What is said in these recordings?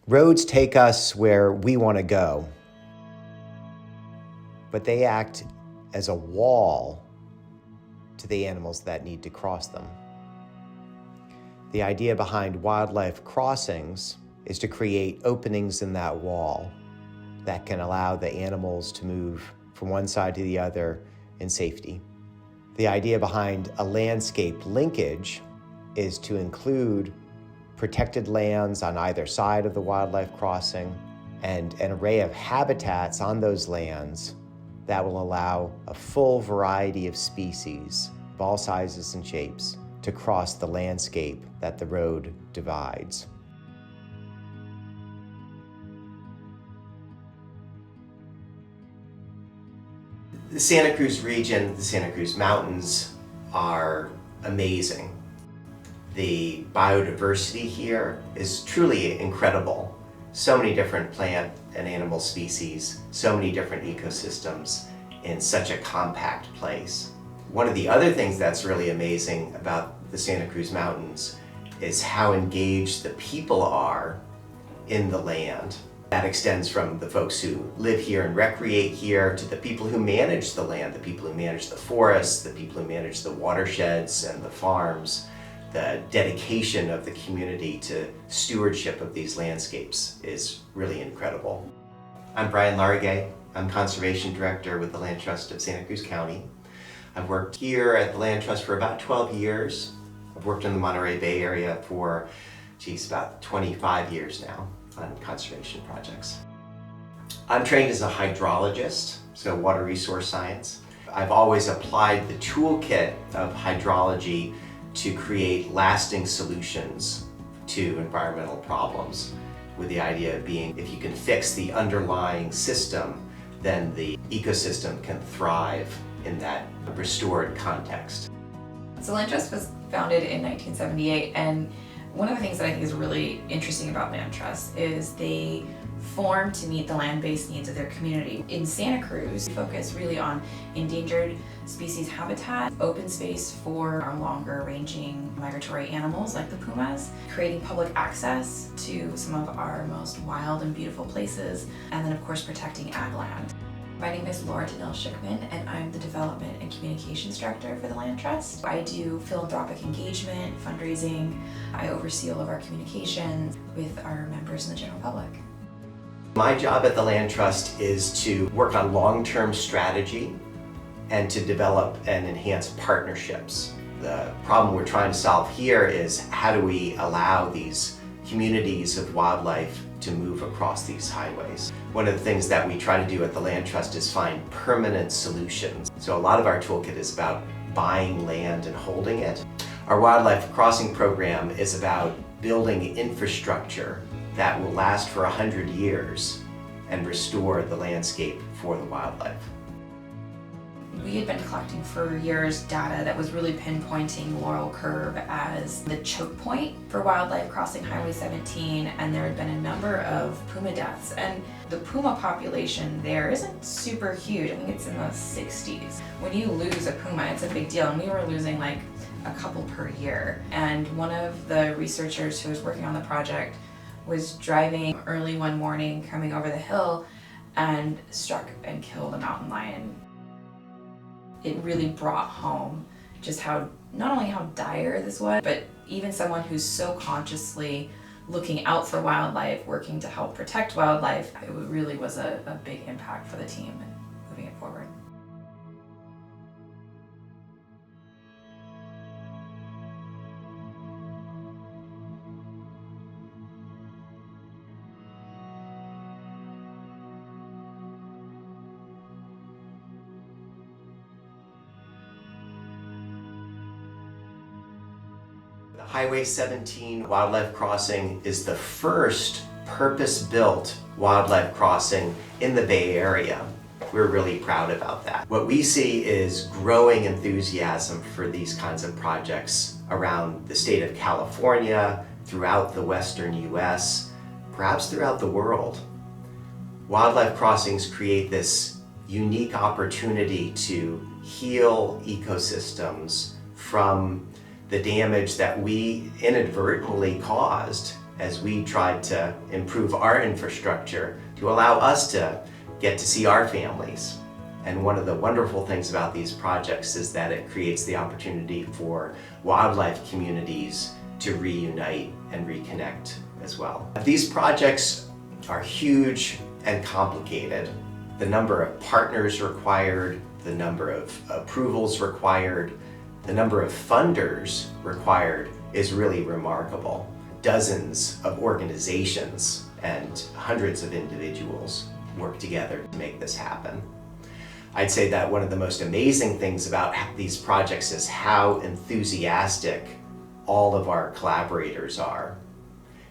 Roads take us where we want to go, but they act as a wall to the animals that need to cross them. The idea behind wildlife crossings is to create openings in that wall that can allow the animals to move from one side to the other in safety. The idea behind a landscape linkage is to include protected lands on either side of the wildlife crossing and an array of habitats on those lands that will allow a full variety of species of all sizes and shapes to cross the landscape that the road divides. The Santa Cruz region, the Santa Cruz Mountains, are amazing. The biodiversity here is truly incredible. So many different plant and animal species, so many different ecosystems in such a compact place. One of the other things that's really amazing about the Santa Cruz Mountains is how engaged the people are in the land. That extends from the folks who live here and recreate here to the people who manage the land, the people who manage the forests, the people who manage the watersheds and the farms. The dedication of the community to stewardship of these landscapes is really incredible. I'm Brian Larragay. I'm Conservation Director with the Land Trust of Santa Cruz County. I've worked here at the Land Trust for about 12 years. I've worked in the Monterey Bay area for, about 25 years now on conservation projects. I'm trained as a hydrologist, so water resource science. I've always applied the toolkit of hydrology to create lasting solutions to environmental problems, with the idea of being, if you can fix the underlying system, then the ecosystem can thrive in that restored context. So Land Trust was founded in 1978, and one of the things that I think is really interesting about Land Trust is they form to meet the land-based needs of their community. In Santa Cruz, we focus really on endangered species habitat, open space for our longer-ranging migratory animals like the pumas, creating public access to some of our most wild and beautiful places, and then of course protecting ag land. My name is Laura Danelle-Schickman, and I'm the Development and Communications Director for the Land Trust. I do philanthropic engagement, fundraising. I oversee all of our communications with our members and the general public. My job at the Land Trust is to work on long-term strategy and to develop and enhance partnerships. The problem we're trying to solve here is how do we allow these communities of wildlife to move across these highways. One of the things that we try to do at the Land Trust is find permanent solutions. So a lot of our toolkit is about buying land and holding it. Our wildlife crossing program is about building infrastructure that will last for 100 years and restore the landscape for the wildlife. We had been collecting for years data that was really pinpointing Laurel Curve as the choke point for wildlife crossing Highway 17, and there had been a number of puma deaths. And the puma population there isn't super huge. I think it's in the 60s. When you lose a puma, it's a big deal, and we were losing like a couple per year. And one of the researchers who was working on the project was driving early one morning, coming over the hill, and struck and killed a mountain lion. It really brought home just how, not only how dire this was, but even someone who's so consciously looking out for wildlife, working to help protect wildlife, it really was a big impact for the team and moving it forward. The Highway 17 wildlife crossing is the first purpose-built wildlife crossing in the Bay Area. We're really proud about that. What we see is growing enthusiasm for these kinds of projects around the state of California, throughout the Western US, perhaps throughout the world. Wildlife crossings create this unique opportunity to heal ecosystems from the damage that we inadvertently caused as we tried to improve our infrastructure to allow us to get to see our families. And one of the wonderful things about these projects is that it creates the opportunity for wildlife communities to reunite and reconnect as well. These projects are huge and complicated. The number of partners required, the number of approvals required, the number of funders required is really remarkable. Dozens of organizations and hundreds of individuals work together to make this happen. I'd say that one of the most amazing things about these projects is how enthusiastic all of our collaborators are.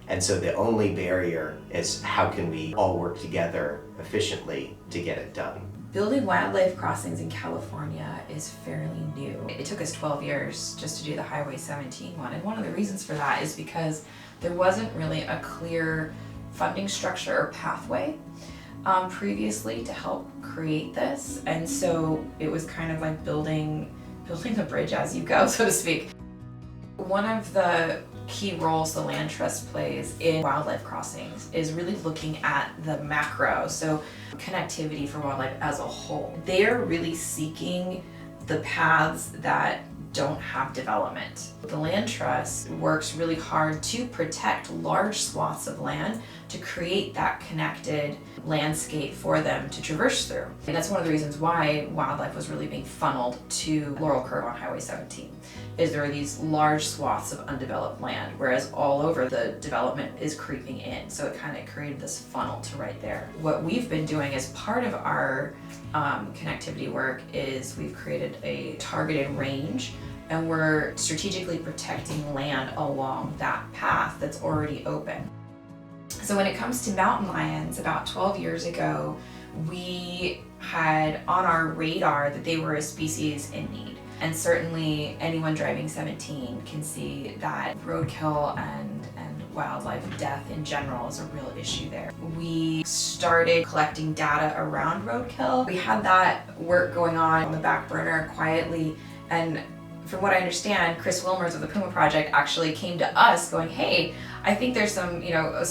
And so the only barrier is how can we all work together efficiently to get it done. Building wildlife crossings in California is fairly new. It took us 12 years just to do the Highway 17 one, and one of the reasons for that is because there wasn't really a clear funding structure or pathway previously to help create this, and so it was kind of like building the bridge as you go, so to speak. One of the key roles the Land Trust plays in wildlife crossings is really looking at the macro, so connectivity for wildlife as a whole. They're really seeking the paths that don't have development. The Land Trust works really hard to protect large swaths of land to create that connected landscape for them to traverse through. And that's one of the reasons why wildlife was really being funneled to Laurel Curve on Highway 17, is there are these large swaths of undeveloped land, whereas all over the development is creeping in. So it kind of created this funnel to right there. What we've been doing as part of our connectivity work is we've created a targeted range, and we're strategically protecting land along that path that's already open. So when it comes to mountain lions, about 12 years ago, we had on our radar that they were a species in need. And certainly anyone driving 17 can see that roadkill and wildlife death in general is a real issue there. We started collecting data around roadkill. We had that work going on the back burner quietly, and from what I understand, Chris Wilmers of the Puma Project actually came to us going, hey, I think there's some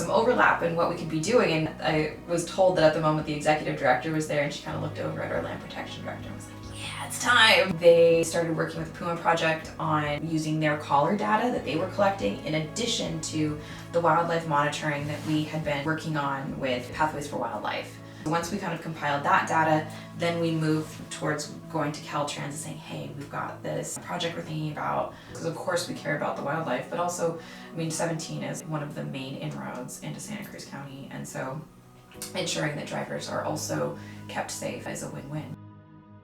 overlap in what we could be doing. And I was told that at the moment the executive director was there, and she kind of looked over at our land protection director and was like, yeah, it's time. They started working with the Puma Project on using their collar data that they were collecting in addition to the wildlife monitoring that we had been working on with Pathways for Wildlife. Once we kind of compiled that data, then we moved towards going to Caltrans and saying, hey, we've got this project we're thinking about, because of course we care about the wildlife, but also, 17 is one of the main inroads into Santa Cruz County, and so ensuring that drivers are also kept safe is a win-win.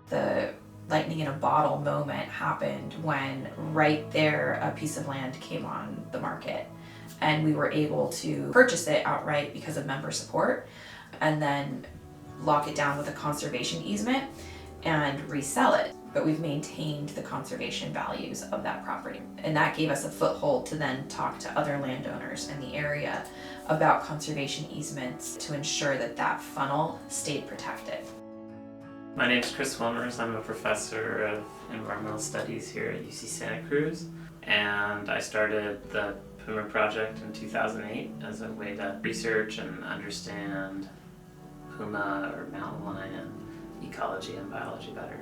The lightning in a bottle moment happened when right there a piece of land came on the market, and we were able to purchase it outright because of member support, and then lock it down with a conservation easement and resell it. But we've maintained the conservation values of that property. And that gave us a foothold to then talk to other landowners in the area about conservation easements to ensure that that funnel stayed protected. My name is Chris Wilmers. I'm a professor of environmental studies here at UC Santa Cruz. And I started the Puma Project in 2008 as a way to research and understand puma or mountain lion ecology and biology better.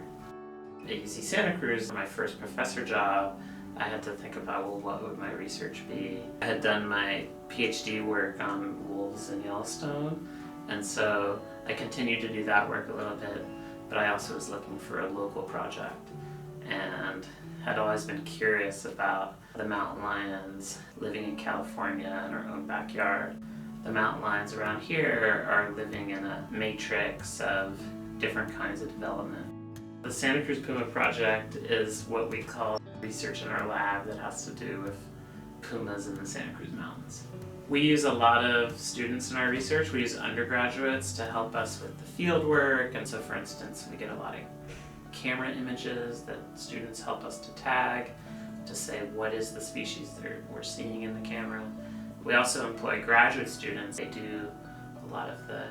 At UC Santa Cruz, my first professor job, I had to think about, well, what would my research be? I had done my PhD work on wolves in Yellowstone, and so I continued to do that work a little bit, but I also was looking for a local project and had always been curious about the mountain lions living in California in our own backyard. The mountain lions around here are living in a matrix of different kinds of development. The Santa Cruz Puma Project is what we call research in our lab that has to do with pumas in the Santa Cruz Mountains. We use a lot of students in our research. We use undergraduates to help us with the field work, and so for instance, we get a lot of camera images that students help us to tag to say what is the species that we're seeing in the camera. We also employ graduate students. They do a lot of the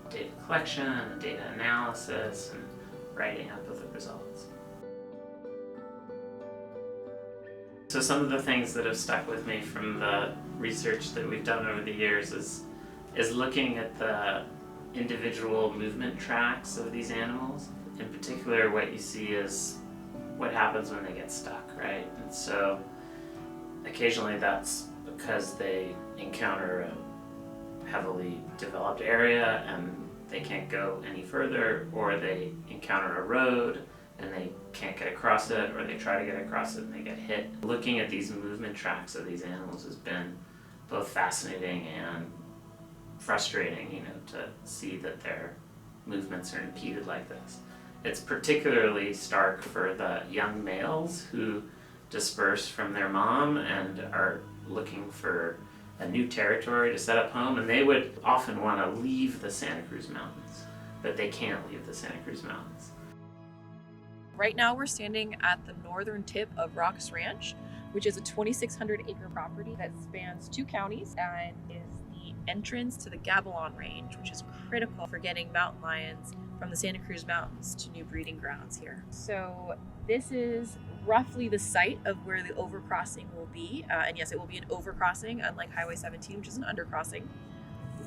data collection and data analysis and writing up of the results. So some of the things that have stuck with me from the research that we've done over the years is looking at the individual movement tracks of these animals. In particular, what you see is what happens when they get stuck, right? And so occasionally that's because they encounter a heavily developed area and they can't go any further, or they encounter a road and they can't get across it, or they try to get across it and they get hit. Looking at these movement tracks of these animals has been both fascinating and frustrating, to see that their movements are impeded like this. It's particularly stark for the young males who disperse from their mom and are looking for a new territory to set up home, and they would often want to leave the Santa Cruz Mountains, but they can't leave the Santa Cruz Mountains. Right now we're standing at the northern tip of Rocks Ranch, which is a 2,600 acre property that spans 2 counties and is the entrance to the Gabilan Range, which is critical for getting mountain lions from the Santa Cruz Mountains to new breeding grounds here. So this is roughly the site of where the overcrossing will be. And yes, it will be an overcrossing, unlike Highway 17, which is an undercrossing.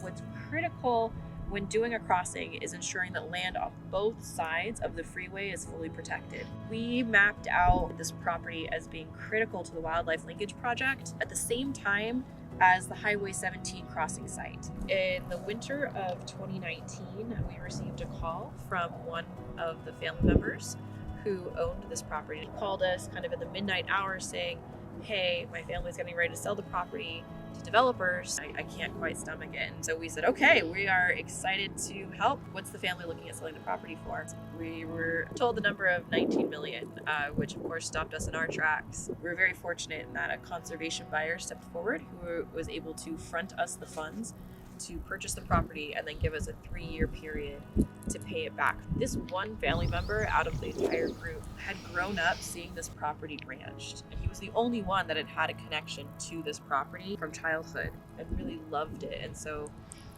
What's critical when doing a crossing is ensuring that land on both sides of the freeway is fully protected. We mapped out this property as being critical to the Wildlife Linkage Project at the same time as the Highway 17 crossing site. In the winter of 2019, we received a call from one of the family members who owned this property. He called us kind of in the midnight hours saying, hey, my family's getting ready to sell the property to developers. I can't quite stomach it. And so we said, okay, we are excited to help. What's the family looking at selling the property for? We were told the number of 19 million, which of course stopped us in our tracks. We were very fortunate in that a conservation buyer stepped forward who was able to front us the funds to purchase the property and then give us a 3-year period to pay it back. This one family member out of the entire group had grown up seeing this property branched, and he was the only one that had had a connection to this property from childhood and really loved it. And so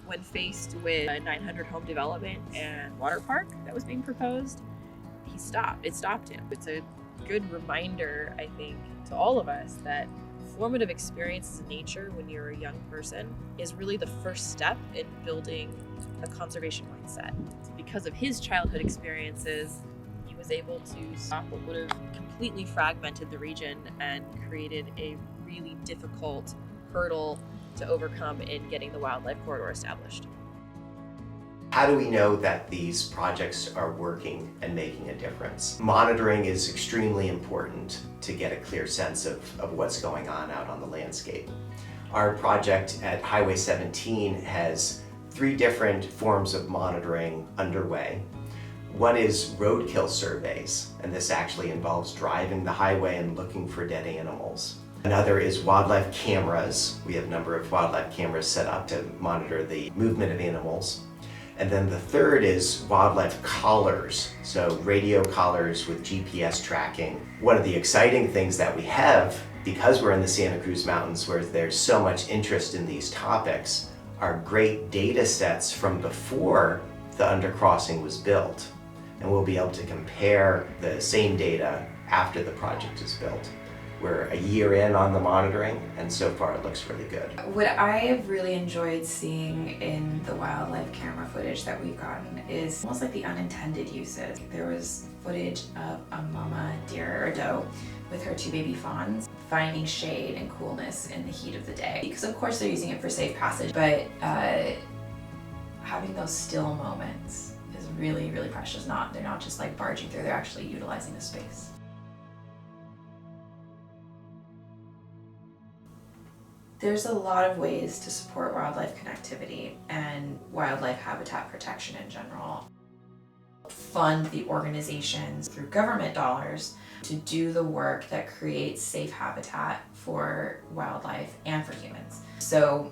when faced with a 900 home development and water park that was being proposed, it stopped him. It's a good reminder, I think, to all of us that formative experiences in nature when you're a young person is really the first step in building a conservation mindset. Because of his childhood experiences, he was able to stop what would have completely fragmented the region and created a really difficult hurdle to overcome in getting the wildlife corridor established. How do we know that these projects are working and making a difference? Monitoring is extremely important to get a clear sense of what's going on out on the landscape. Our project at Highway 17 has 3 different forms of monitoring underway. One is roadkill surveys, and this actually involves driving the highway and looking for dead animals. Another is wildlife cameras. We have a number of wildlife cameras set up to monitor the movement of animals. And then the third is wildlife collars, so radio collars with GPS tracking. One of the exciting things that we have, because we're in the Santa Cruz Mountains where there's so much interest in these topics, are great data sets from before the undercrossing was built. And we'll be able to compare the same data after the project is built. We're a year in on the monitoring, and so far it looks really good. What I have really enjoyed seeing in the wildlife camera footage that we've gotten is almost like the unintended uses. There was footage of a mama deer or doe with her 2 baby fawns finding shade and coolness in the heat of the day. Because of course they're using it for safe passage, but having those still moments is really, really precious. They're not just like barging through, they're actually utilizing the space. There's a lot of ways to support wildlife connectivity and wildlife habitat protection in general. Fund the organizations through government dollars to do the work that creates safe habitat for wildlife and for humans. So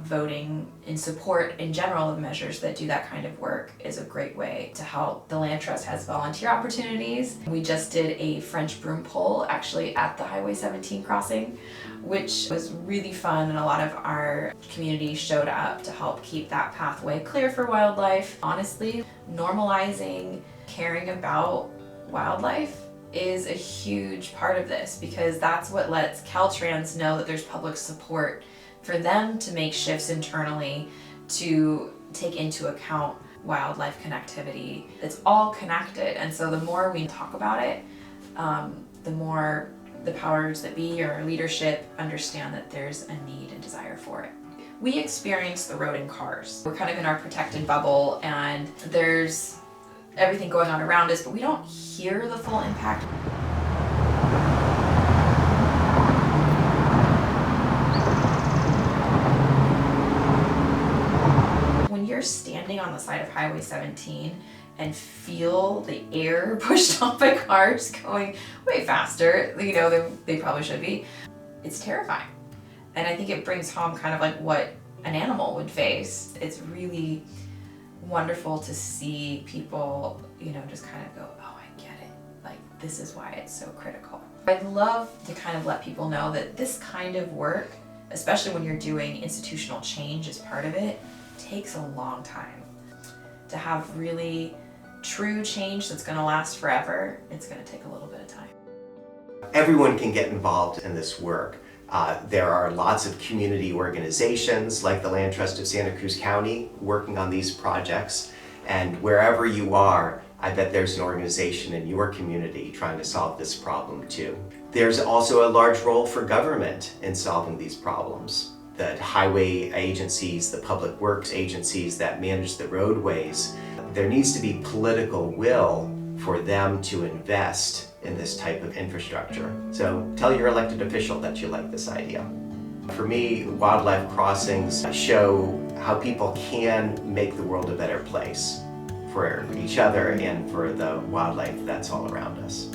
voting in support in general of measures that do that kind of work is a great way to help. The Land Trust has volunteer opportunities. We just did a French broom pole actually at the Highway 17 crossing, which was really fun, and a lot of our community showed up to help keep that pathway clear for wildlife. Honestly, normalizing caring about wildlife is a huge part of this because that's what lets Caltrans know that there's public support for them to make shifts internally to take into account wildlife connectivity. It's all connected, and so the more we talk about it, the more the powers that be or leadership understand that there's a need and desire for it. We experience the road in cars. We're kind of in our protected bubble and there's everything going on around us, but we don't hear the full impact. When you're standing on the side of Highway 17 and feel the air pushed off by cars going way faster, than they probably should be, it's terrifying. And I think it brings home kind of like what an animal would face. It's really wonderful to see people, just kind of go, oh, I get it. Like, this is why it's so critical. I'd love to kind of let people know that this kind of work, especially when you're doing institutional change as part of it, takes a long time. To have really true change that's going to last forever, it's going to take a little bit of time. Everyone can get involved in this work. There are lots of community organizations like the Land Trust of Santa Cruz County working on these projects, and wherever you are, I bet there's an organization in your community trying to solve this problem too. There's also a large role for government in solving these problems. The highway agencies, the public works agencies that manage the roadways, there needs to be political will for them to invest in this type of infrastructure. So tell your elected official that you like this idea. For me, wildlife crossings show how people can make the world a better place for each other and for the wildlife that's all around us.